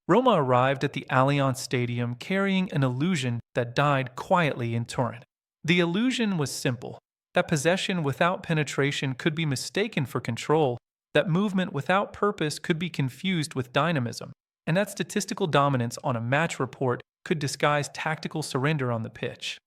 Roma arrived at the Allianz Stadium carrying an illusion that died quietly in Turin. The illusion was simple: that possession without penetration could be mistaken for control, that movement without purpose could be confused with dynamism, and that statistical dominance on a match report could disguise tactical surrender on the pitch.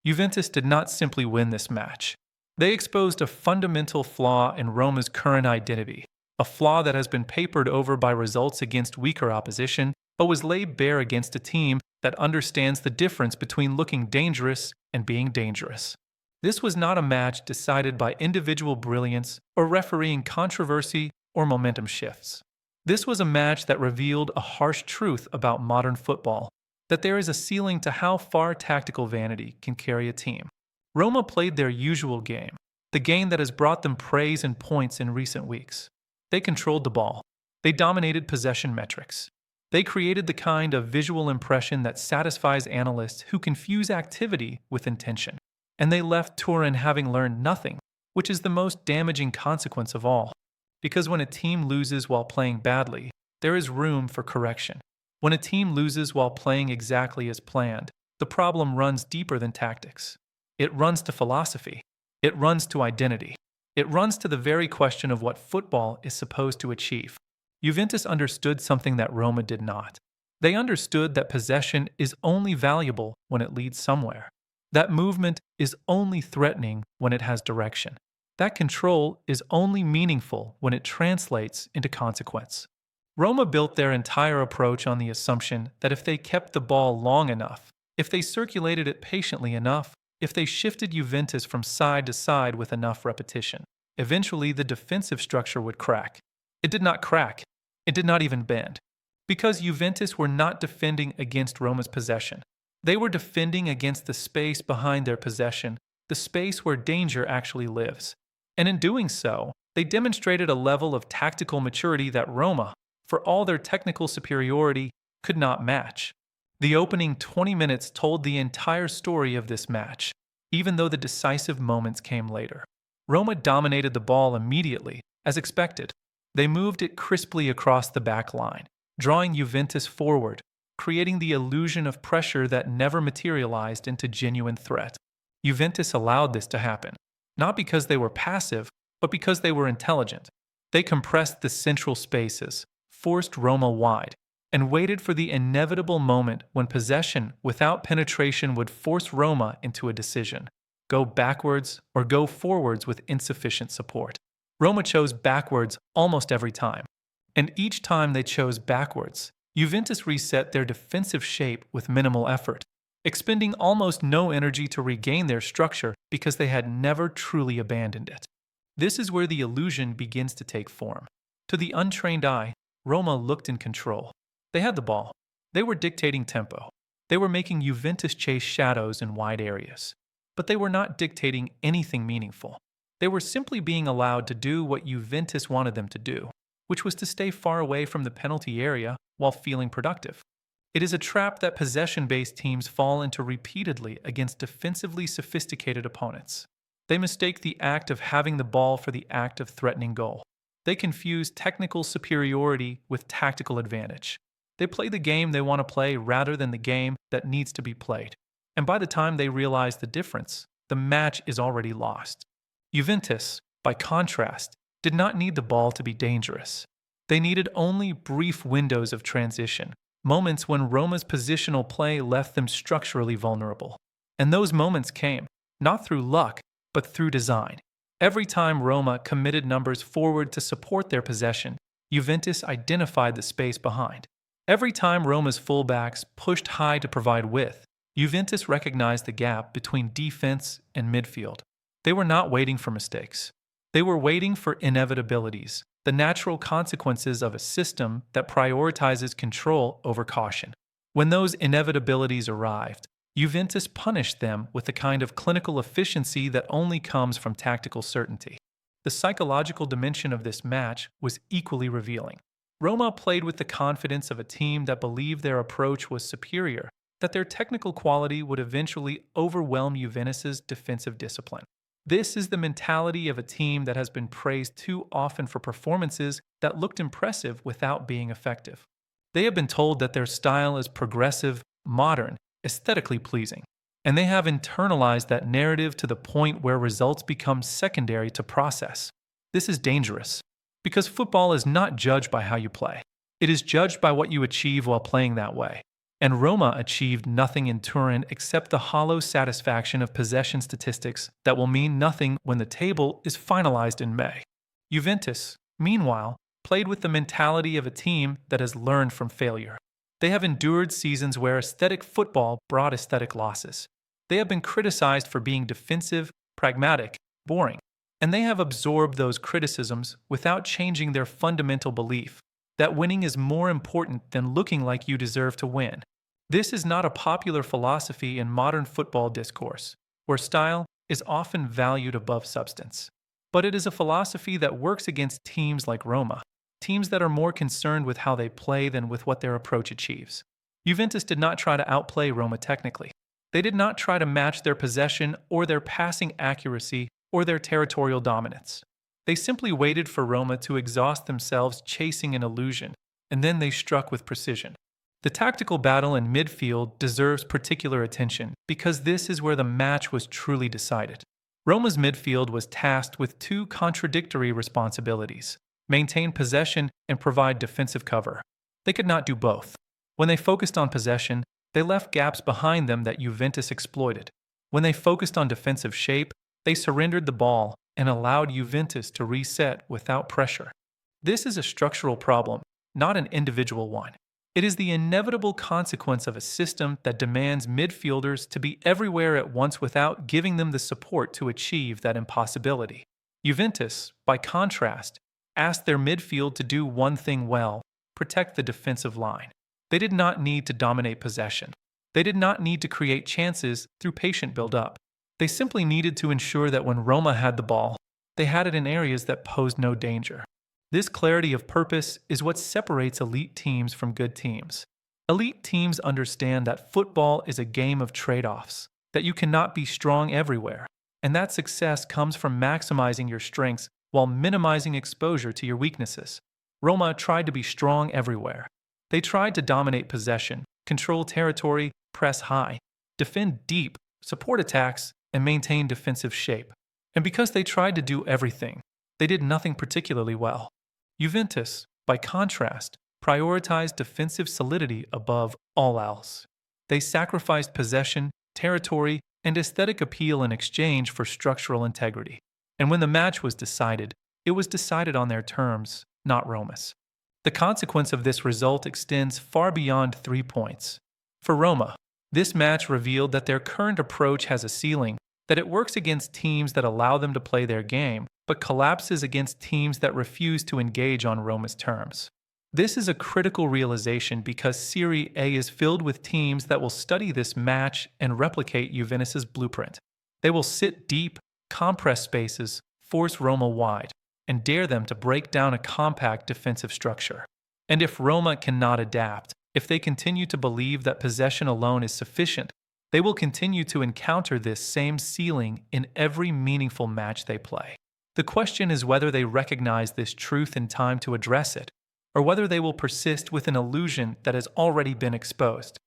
Juventus did not simply win this match. They exposed a fundamental flaw in Roma's current identity, a flaw that has been papered over by results against weaker opposition, but was laid bare against a team that understands the difference between looking dangerous and being dangerous. This was not a match decided by individual brilliance or refereeing controversy or momentum shifts. This was a match that revealed a harsh truth about modern football, that there is a ceiling to how far tactical vanity can carry a team. Roma played their usual game, the game that has brought them praise and points in recent weeks. They controlled the ball. They dominated possession metrics. They created the kind of visual impression that satisfies analysts who confuse activity with intention. And they left Turin having learned nothing, which is the most damaging consequence of all. Because when a team loses while playing badly, there is room for correction. When a team loses while playing exactly as planned, the problem runs deeper than tactics. It runs to philosophy. It runs to identity. It runs to the very question of what football is supposed to achieve. Juventus understood something that Roma did not. They understood that possession is only valuable when it leads somewhere. That movement is only threatening when it has direction. That control is only meaningful when it translates into consequence. Roma built their entire approach on the assumption that if they kept the ball long enough, if they circulated it patiently enough, if they shifted Juventus from side to side with enough repetition, eventually the defensive structure would crack. It did not crack. It did not even bend. Because Juventus were not defending against Roma's possession. They were defending against the space behind their possession, the space where danger actually lives. And in doing so, they demonstrated a level of tactical maturity that Roma, for all their technical superiority, could not match. The opening 20 minutes told the entire story of this match, even though the decisive moments came later. Roma dominated the ball immediately, as expected. They moved it crisply across the back line, drawing Juventus forward, creating the illusion of pressure that never materialized into genuine threat. Juventus allowed this to happen, not because they were passive, but because they were intelligent. They compressed the central spaces, forced Roma wide, and waited for the inevitable moment when possession without penetration would force Roma into a decision: go backwards or go forwards with insufficient support. Roma chose backwards almost every time. And each time they chose backwards, Juventus reset their defensive shape with minimal effort, expending almost no energy to regain their structure because they had never truly abandoned it. This is where the illusion begins to take form. To the untrained eye, Roma looked in control. They had the ball. They were dictating tempo. They were making Juventus chase shadows in wide areas. But they were not dictating anything meaningful. They were simply being allowed to do what Juventus wanted them to do, which was to stay far away from the penalty area while feeling productive. It is a trap that possession-based teams fall into repeatedly against defensively sophisticated opponents. They mistake the act of having the ball for the act of threatening goal. They confuse technical superiority with tactical advantage. They play the game they want to play rather than the game that needs to be played. And by the time they realize the difference, the match is already lost. Juventus, by contrast, did not need the ball to be dangerous. They needed only brief windows of transition, moments when Roma's positional play left them structurally vulnerable. And those moments came, not through luck, but through design. Every time Roma committed numbers forward to support their possession, Juventus identified the space behind. Every time Roma's fullbacks pushed high to provide width, Juventus recognized the gap between defense and midfield. They were not waiting for mistakes. They were waiting for inevitabilities, the natural consequences of a system that prioritizes control over caution. When those inevitabilities arrived, Juventus punished them with the kind of clinical efficiency that only comes from tactical certainty. The psychological dimension of this match was equally revealing. Roma played with the confidence of a team that believed their approach was superior, that their technical quality would eventually overwhelm Juventus's defensive discipline. This is the mentality of a team that has been praised too often for performances that looked impressive without being effective. They have been told that their style is progressive, modern, aesthetically pleasing, and they have internalized that narrative to the point where results become secondary to process. This is dangerous, because football is not judged by how you play. It is judged by what you achieve while playing that way. And Roma achieved nothing in Turin except the hollow satisfaction of possession statistics that will mean nothing when the table is finalized in May. Juventus, meanwhile, played with the mentality of a team that has learned from failure. They have endured seasons where aesthetic football brought aesthetic losses. They have been criticized for being defensive, pragmatic, boring, and they have absorbed those criticisms without changing their fundamental belief that winning is more important than looking like you deserve to win. This is not a popular philosophy in modern football discourse, where style is often valued above substance. But it is a philosophy that works against teams like Roma, teams that are more concerned with how they play than with what their approach achieves. Juventus did not try to outplay Roma technically. They did not try to match their possession or their passing accuracy or their territorial dominance. They simply waited for Roma to exhaust themselves chasing an illusion, and then they struck with precision. The tactical battle in midfield deserves particular attention because this is where the match was truly decided. Roma's midfield was tasked with two contradictory responsibilities: maintain possession and provide defensive cover. They could not do both. When they focused on possession, they left gaps behind them that Juventus exploited. When they focused on defensive shape, they surrendered the ball and allowed Juventus to reset without pressure. This is a structural problem, not an individual one. It is the inevitable consequence of a system that demands midfielders to be everywhere at once without giving them the support to achieve that impossibility. Juventus, by contrast, asked their midfield to do one thing well: protect the defensive line. They did not need to dominate possession. They did not need to create chances through patient build-up. They simply needed to ensure that when Roma had the ball, they had it in areas that posed no danger. This clarity of purpose is what separates elite teams from good teams. Elite teams understand that football is a game of trade-offs, that you cannot be strong everywhere, and that success comes from maximizing your strengths while minimizing exposure to your weaknesses. Roma tried to be strong everywhere. They tried to dominate possession, control territory, press high, defend deep, support attacks, and maintain defensive shape. And because they tried to do everything, they did nothing particularly well. Juventus, by contrast, prioritized defensive solidity above all else. They sacrificed possession, territory, and aesthetic appeal in exchange for structural integrity. And when the match was decided, it was decided on their terms, not Roma's. The consequence of this result extends far beyond 3 points. For Roma, this match revealed that their current approach has a ceiling, that it works against teams that allow them to play their game, but collapses against teams that refuse to engage on Roma's terms. This is a critical realization because Serie A is filled with teams that will study this match and replicate Juventus' blueprint. They will sit deep, compress spaces, force Roma wide, and dare them to break down a compact defensive structure. And if Roma cannot adapt, if they continue to believe that possession alone is sufficient, they will continue to encounter this same ceiling in every meaningful match they play. The question is whether they recognize this truth in time to address it, or whether they will persist with an illusion that has already been exposed.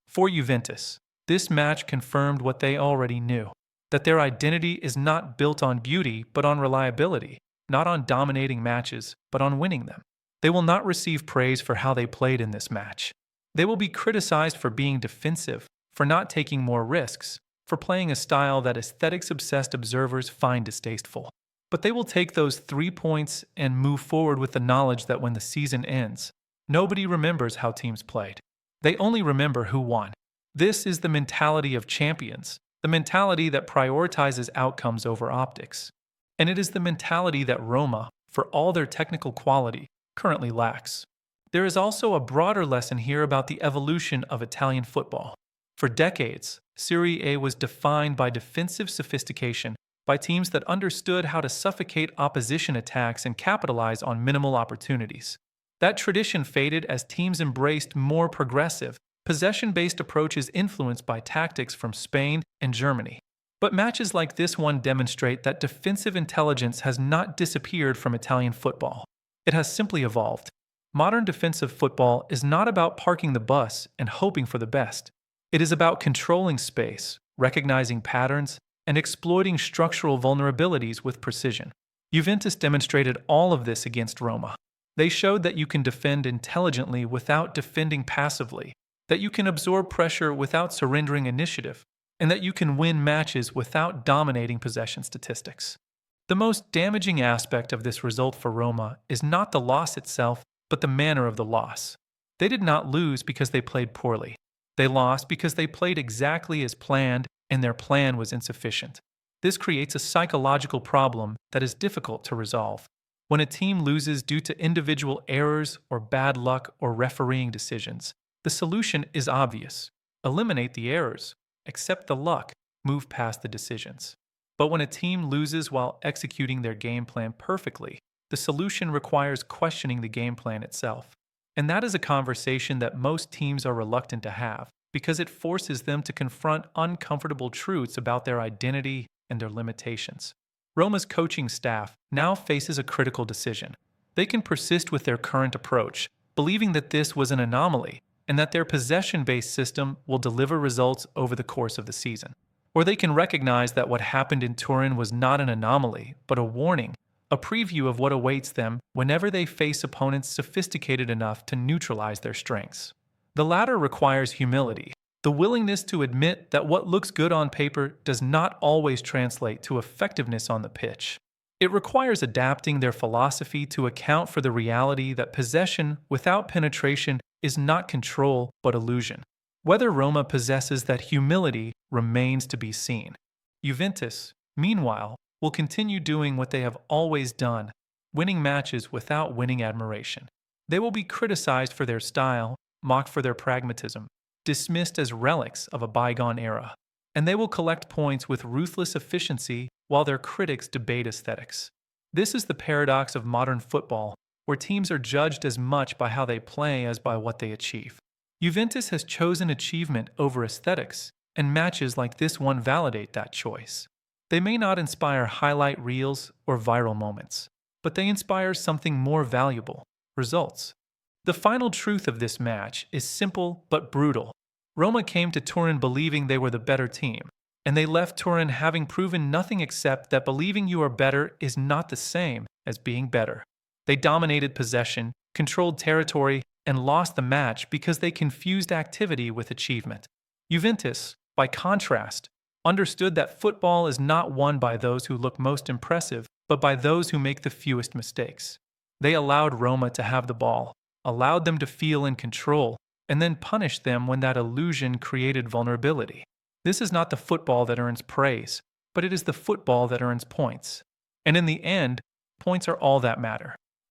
For Juventus, this match confirmed what they already knew, that their identity is not built on beauty but on reliability, not on dominating matches but on winning them. They will not receive praise for how they played in this match. They will be criticized for being defensive, for not taking more risks, for playing a style that aesthetics-obsessed observers find distasteful. But they will take those 3 points and move forward with the knowledge that when the season ends, nobody remembers how teams played. They only remember who won. This is the mentality of champions, the mentality that prioritizes outcomes over optics. And it is the mentality that Roma, for all their technical quality, currently lacks. There is also a broader lesson here about the evolution of Italian football. For decades, Serie A was defined by defensive sophistication, by teams that understood how to suffocate opposition attacks and capitalize on minimal opportunities. That tradition faded as teams embraced more progressive, possession-based approaches influenced by tactics from Spain and Germany. But matches like this one demonstrate that defensive intelligence has not disappeared from Italian football. It has simply evolved. Modern defensive football is not about parking the bus and hoping for the best. It is about controlling space, recognizing patterns, and exploiting structural vulnerabilities with precision. Juventus demonstrated all of this against Roma. They showed that you can defend intelligently without defending passively, that you can absorb pressure without surrendering initiative, and that you can win matches without dominating possession statistics. The most damaging aspect of this result for Roma is not the loss itself, but the manner of the loss. They did not lose because they played poorly. They lost because they played exactly as planned and their plan was insufficient. This creates a psychological problem that is difficult to resolve. When a team loses due to individual errors or bad luck or refereeing decisions, the solution is obvious. Eliminate the errors, accept the luck, move past the decisions. But when a team loses while executing their game plan perfectly, the solution requires questioning the game plan itself. And that is a conversation that most teams are reluctant to have because it forces them to confront uncomfortable truths about their identity and their limitations. Roma's coaching staff now faces a critical decision. They can persist with their current approach, believing that this was an anomaly and that their possession-based system will deliver results over the course of the season. Or they can recognize that what happened in Turin was not an anomaly, but a warning, a preview of what awaits them whenever they face opponents sophisticated enough to neutralize their strengths. The latter requires humility, the willingness to admit that what looks good on paper does not always translate to effectiveness on the pitch. It requires adapting their philosophy to account for the reality that possession without penetration is not control but illusion. Whether Roma possesses that humility remains to be seen. Juventus, meanwhile, will continue doing what they have always done, winning matches without winning admiration. They will be criticized for their style, mocked for their pragmatism, dismissed as relics of a bygone era. And they will collect points with ruthless efficiency while their critics debate aesthetics. This is the paradox of modern football, where teams are judged as much by how they play as by what they achieve. Juventus has chosen achievement over aesthetics, and matches like this one validate that choice. They may not inspire highlight reels or viral moments, but they inspire something more valuable: results. The final truth of this match is simple but brutal. Roma came to Turin believing they were the better team, and they left Turin having proven nothing except that believing you are better is not the same as being better. They dominated possession, controlled territory, and lost the match because they confused activity with achievement. Juventus, by contrast, understood that football is not won by those who look most impressive, but by those who make the fewest mistakes. They allowed Roma to have the ball, allowed them to feel in control, and then punished them when that illusion created vulnerability. This is not the football that earns praise, but it is the football that earns points. And in the end, points are all that matter.